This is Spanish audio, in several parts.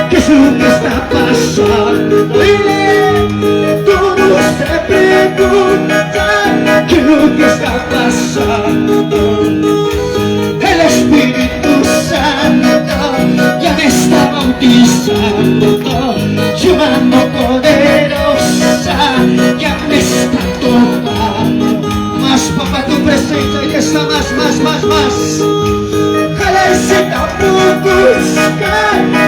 ¿qué es lo que está pasando? Todos se preguntan, ¿qué es lo que está pasando? El Espíritu Santo ya me está bautizando, su mano poderosa ya me está tocando. Más, papá, tu presencia ya está más. Halaysa pupuska,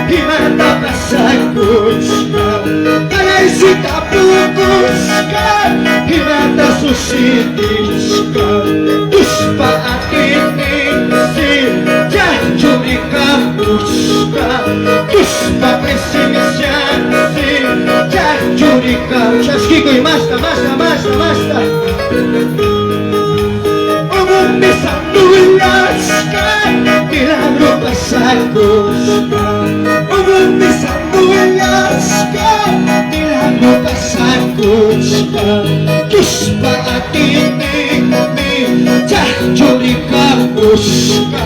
himata pasakuchka. Halaysa pupuska, himata susitichka. Tuspa atinisi, jajurika puchka. Tuspa presenciansi, jajurika. Chaskiko y basta. Mis andullaska, milagro pasakuchka. Mis andullaska, milagro pasakuchka. Tuspa atini, jajurika puchka.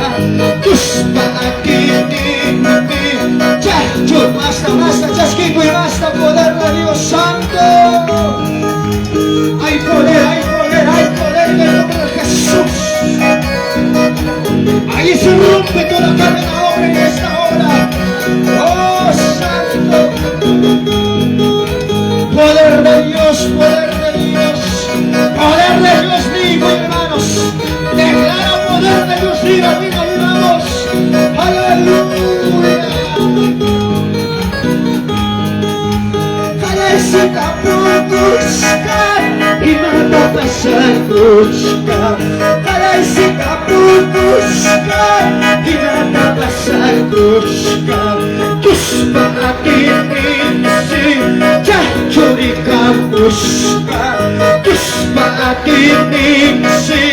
Tuspa atini, jajur. Basta, chaskiko y basta, poder de Dios Santo. Hay poder en el nombre de Jesús. Ahí se rompe toda cadena ahora en esta hora. Oh, Santo. Poder de Dios, digo, hermanos. Declara poder de Dios, digo, ayudamos. Aleluya. Halaysa pupuska, himata pasakuchka. Halaysa pupuska, himata pasakuchka. Tuspa atinisi, jajurika puchka. Tuspa atinisi,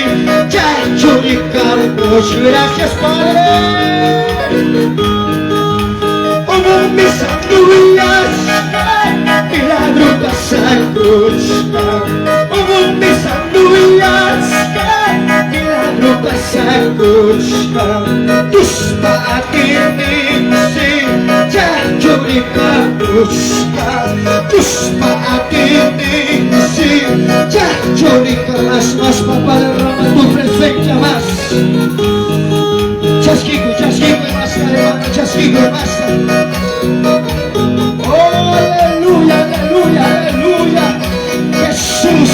jajurika puchka. Gracias, Padre. Mis andullaska, milagro pasakuchka. Mis andullaska, milagro pasakuchka. Tuspa atinisi, jajurika puchka. Tuspa atinisi, jajurika. Más, papá, derrama tu presencia más. Chaskiko y basta, hermano, chaskiko y basta. Oh, aleluya, Jesús.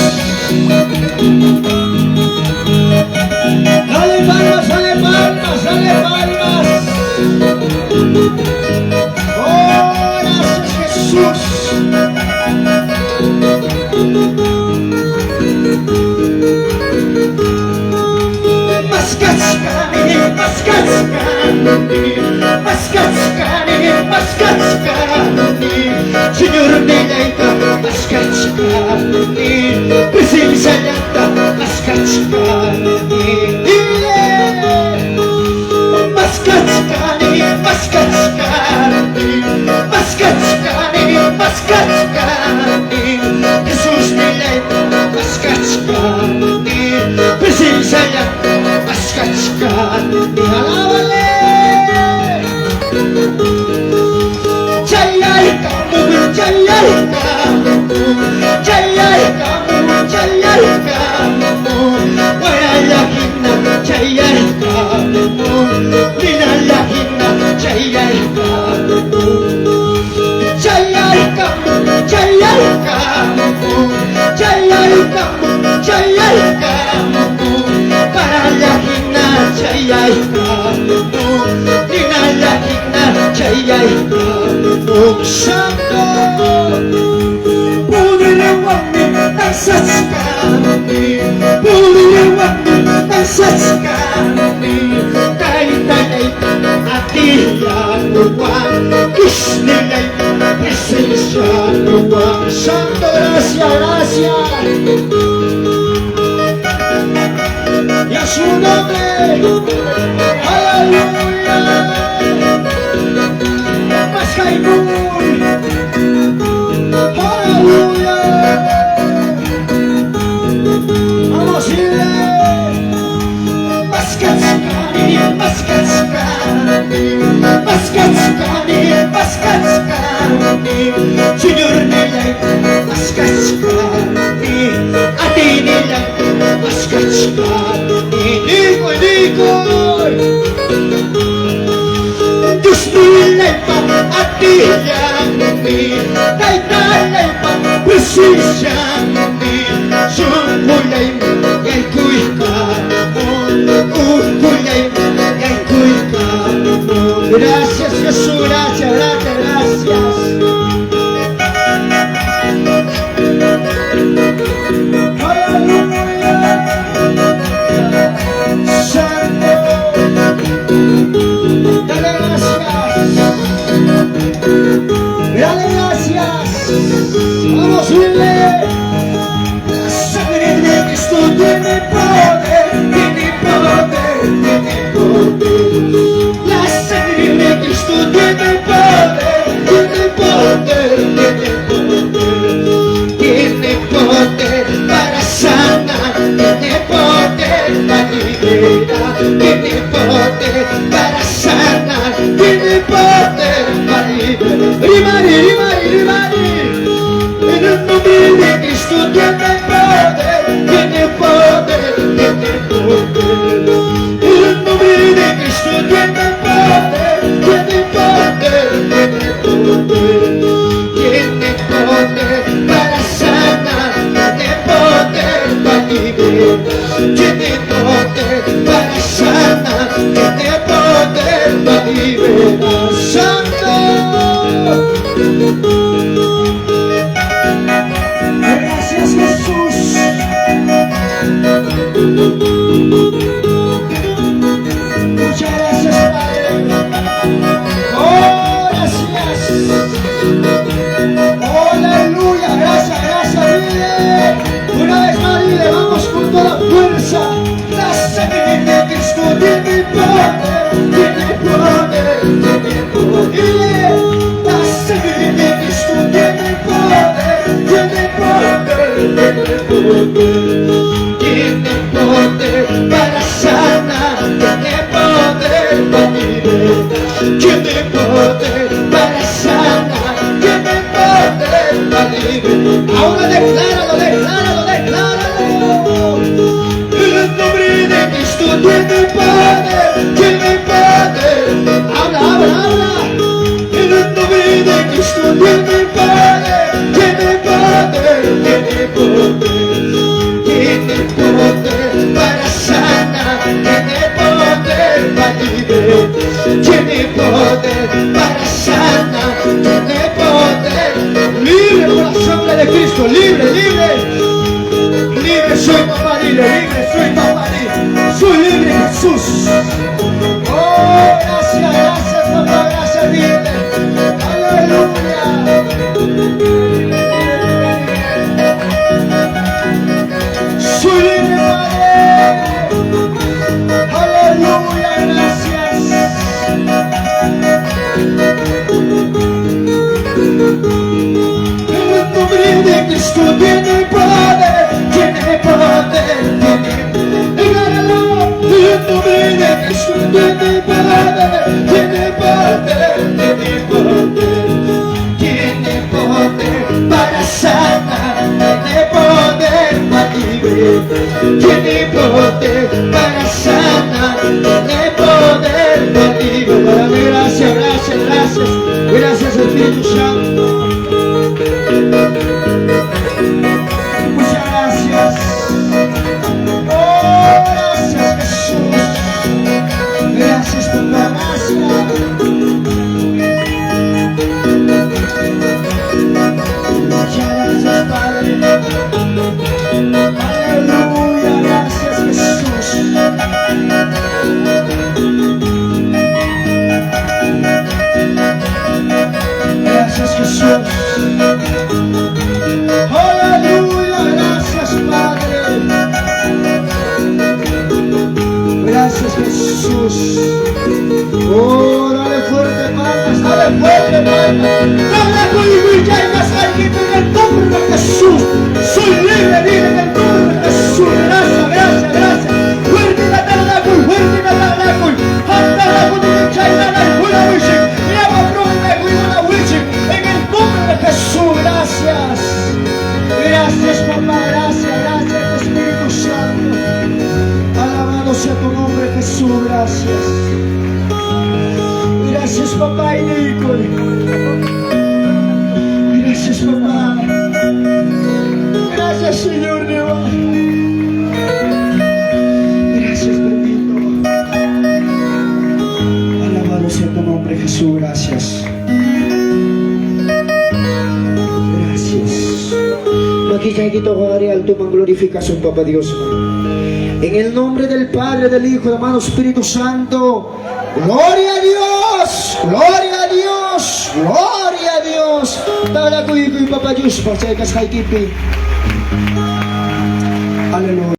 Dale palmas. Oh, gracias, Jesús. Maskatskani, Señor Nelaita, maskatskani, presencia llanta, maskatskani, maskatskani, Jesús Nelaita, maskatskani, presencia llanta, maskatskani, alábale. Jayai kamu, wayalahina, jayai kamu, linalahina, jayai kamu, paralahina, jayai kamu, linalahina, jayai kamu. Santo, pudilewami, nasaskani, tay, atiyanuan, kisnilay, presencianuan. Santo, gracias. Y a su nombre, aleluya. Aleluya. Vamos, dile. Maskatskani, Tiyami, kay talay pa, presisiyami, sungkulay mo, kay kuy ka mo, ukulay mo, kay kuy ka mo. Gracias, Jesús, gracias, gracias, gracias. Dale gracias. Vamos, dile. La sangre de Cristo tiene poder, tiene poder, tiene poder. La sangre de Cristo tiene poder, tiene poder, tiene poder. Tiene poder para sanar, tiene poder para liberar, tiene poder para sanar, tiene poder para liberar. Rimari, rimari, rimari. En el nombre de Cristo tiene poder, tiene poder, tiene poder. En el nombre de Cristo tiene poder, tiene poder, tiene poder. Tiene poder para sanar, tiene poder para liberar, tiene poder para sanar, tiene poder para liberar. Santo. Gracias, Jesús. Muchas gracias, Padre. Oh, gracias. Oh, aleluya. Gracias, gracias, dile. Una vez más, dile, vamos con toda fuerza. La sangre de Cristo tiene poder, tiene poder, tiene poder. Dile, la sangre de Cristo tiene poder, tiene poder, tiene poder. Tiene poder para sanar, tiene poder para liberar, tiene poder para sanar, tiene poder para liberar. Ahora decláralo, decláralo, decláralo. En el nombre de Cristo tiene poder, tiene poder. Habla, habla, habla. En el nombre de Cristo tiene poder, tiene poder, tiene poder. Tiene poder para sanar, tiene poder para liberar, tiene poder para sanar, tiene poder. Libre por la sangre de Cristo, libre, libre. Libre soy, papá, dile, libre soy, papá, dile. Soy libre, Jesús. Oh, gracias, gracias, papá, gracias, dile. Aleluya. Soy libre, Padre. Aleluya, gracias. En el nombre de Cristo tiene poder, tiene poder, tiene poder. En el nombre de Cristo tiene poder, tiene poder, tiene poder. Tiene poder para sanar, tiene poder para liberar, tiene poder para sanar, tiene poder para liberar. Gracias, gracias, gracias, gracias Espíritu Santo. Muchas gracias. Oh, gracias Jesús. Gracias por tu gracia. Muchas gracias, Padre. Aleluya, gracias Jesús. Gracias Jesús. Aleluya, gracias Padre. Gracias Jesús. Oh, dale fuerte palmas, dale fuerte palmas. Dale fuerte palmas aquí en el nombre de Jesús. Soy libre, libre en el nombre de Jesús. Gracias, gracias, gracias. Fuerte la tarde, fuerte la tarde. Hasta la mucha y la buena wishing. Mira, patrón, me cuido la wishing. En el nombre de Jesús, gracias. Gracias, papá, gracias, gracias, Espíritu Santo. Alabado sea tu nombre, Jesús, gracias. Gracias, papá y Nicole. Dios, papá. Gracias, Señor Dios. Gracias, bendito. Alabado sea tu nombre, Jesús. Gracias. Gracias. Makikay kita ko ari alto mang glorifikasyon, Papa Dios. En el nombre del Padre, del Hijo, del amado Espíritu Santo. Gloria a Dios. Gloria a Dios. Gloria a Dios. Tala ko y Papa Dios. Pasay ka sa kipi. Aleluya.